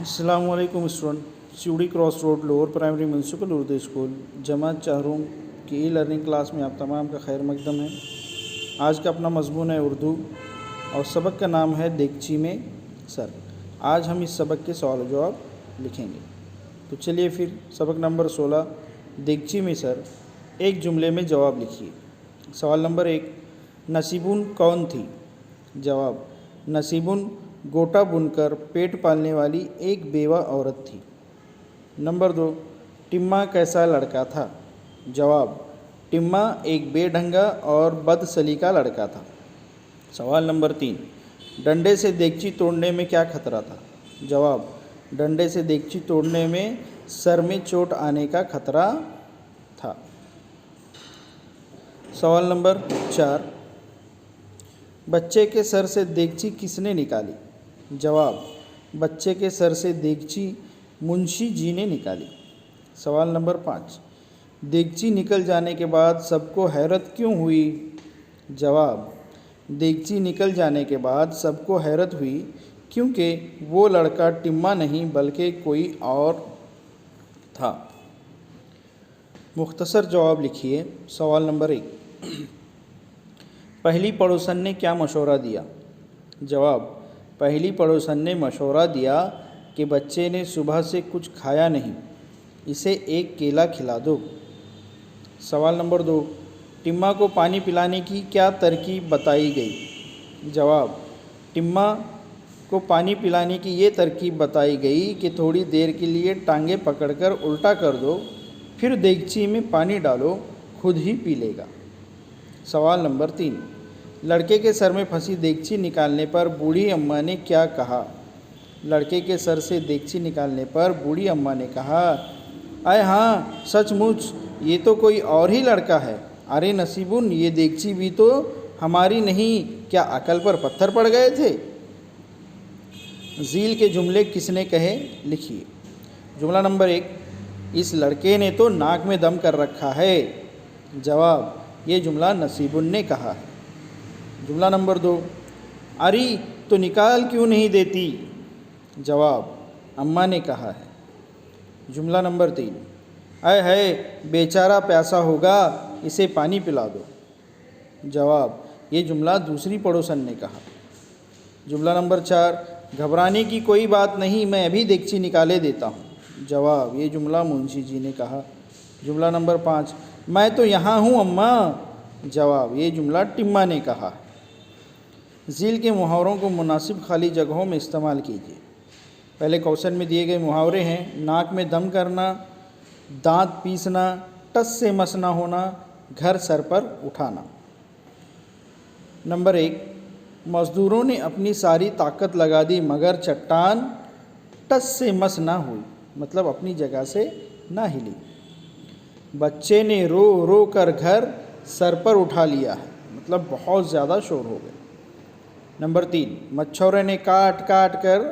السلام علیکم اسٹوڈنٹ، چوڑی cross road lower primary municipal Urdu school جماعت چہروم کی ای لرننگ کلاس میں آپ تمام کا خیر مقدم ہے۔ آج کا اپنا مضمون ہے اردو اور سبق کا نام ہے دیگچی میں سر۔ آج ہم اس سبق کے سوال و جواب لکھیں گے، تو چلیے پھر سبق نمبر 16 دیگچی میں سر، ایک جملے میں جواب لکھیے۔ سوال نمبر 1، نصیبن کون تھی؟ جواب، نصیبن گوٹا بن کر پیٹ پالنے والی ایک بیوہ عورت تھی۔ نمبر 2، ٹما کیسا لڑکا تھا؟ جواب، ٹما ایک بے ڈھنگا اور بد سلیقہ لڑکا تھا۔ سوال نمبر 3، ڈنڈے سے دیگچی توڑنے میں کیا خطرہ تھا؟ جواب، ڈنڈے سے دیگچی توڑنے میں سر میں چوٹ آنے کا خطرہ تھا۔ سوال نمبر 4، بچے کے سر سے دیگچی کس نے نکالی؟ جواب، بچے کے سر سے دیگچی منشی جی نے نکالی۔ سوال نمبر 5، دیگچی نکل جانے کے بعد سب کو حیرت کیوں ہوئی؟ جواب، دیگچی نکل جانے کے بعد سب کو حیرت ہوئی کیونکہ وہ لڑکا ٹما نہیں بلکہ کوئی اور تھا۔ مختصر جواب لکھیے۔ سوال نمبر 1، پہلی پڑوسن نے کیا مشورہ دیا؟ جواب، پہلی پڑوسن نے مشورہ دیا کہ بچے نے صبح سے کچھ کھایا نہیں، اسے ایک کیلا کھلا دو۔ سوال نمبر 2، ٹما کو پانی پلانے کی کیا ترکیب بتائی گئی؟ جواب، ٹما کو پانی پلانے کی یہ ترکیب بتائی گئی کہ تھوڑی دیر کے لیے ٹانگیں پکڑ کر الٹا کر دو، پھر دیگچی میں پانی ڈالو، خود ہی پی لے گا۔ سوال نمبر 3، لڑکے کے سر میں پھنسی دیگچی نکالنے پر بوڑھی اماں نے کیا کہا؟ لڑکے کے سر سے دیگچی نکالنے پر بوڑھی اماں نے کہا، اے ہاں سچ مچ یہ تو کوئی اور ہی لڑکا ہے، ارے نصیبن یہ دیگچی بھی تو ہماری نہیں، کیا عقل پر پتھر پڑ گئے تھے؟ ذیل کے جملے کس نے کہے؟ لکھیے۔ جملہ نمبر 1، اس لڑکے نے تو ناک میں دم کر رکھا ہے۔ جواب، یہ جملہ نصیبن نے کہا ہے۔ جملہ نمبر 2، اری تو نکال کیوں نہیں دیتی؟ جواب، اماں نے کہا ہے۔ جملہ نمبر 3، اے ہے بیچارہ پیاسا ہوگا، اسے پانی پلا دو۔ جواب، یہ جملہ دوسری پڑوسن نے کہا۔ جملہ نمبر 4، گھبرانے کی کوئی بات نہیں، میں ابھی دیگچی نکالے دیتا ہوں۔ جواب، یہ جملہ منشی جی نے کہا۔ جملہ نمبر 5، میں تو یہاں ہوں اماں۔ جواب، یہ جملہ ٹما نے کہا۔ ذیل کے محاوروں کو مناسب خالی جگہوں میں استعمال کیجیے۔ پہلے کوشچن میں دیے گئے محاورے ہیں، ناک میں دم کرنا، دانت پیسنا، ٹس سے مس نہ ہونا، گھر سر پر اٹھانا۔ نمبر 1، مزدوروں نے اپنی ساری طاقت لگا دی مگر چٹان ٹس سے مس نہ ہوئی، مطلب اپنی جگہ سے نہ ہلی۔ بچے نے رو رو کر گھر سر پر اٹھا لیا ہے، مطلب بہت زیادہ شور ہو گئے۔ نمبر 3، مچھورے نے کاٹ کاٹ کر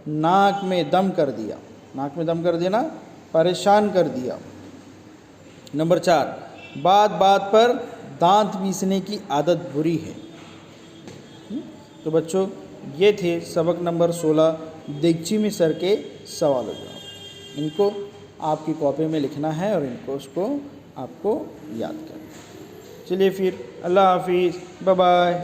ناک میں دم کر دیا۔ ناک میں دم کر دینا، پریشان کر دیا۔ نمبر 4، بات بات پر دانت پیسنے کی عادت بری ہے۔ تو بچوں، یہ تھے سبق نمبر 16 دیگچی میں سر کے سوال و جواب۔ ان کو آپ کی کاپی میں لکھنا ہے اور اس کو آپ کو یاد کرنا ہے۔ چلیے پھر، اللہ حافظ، بائے بائے۔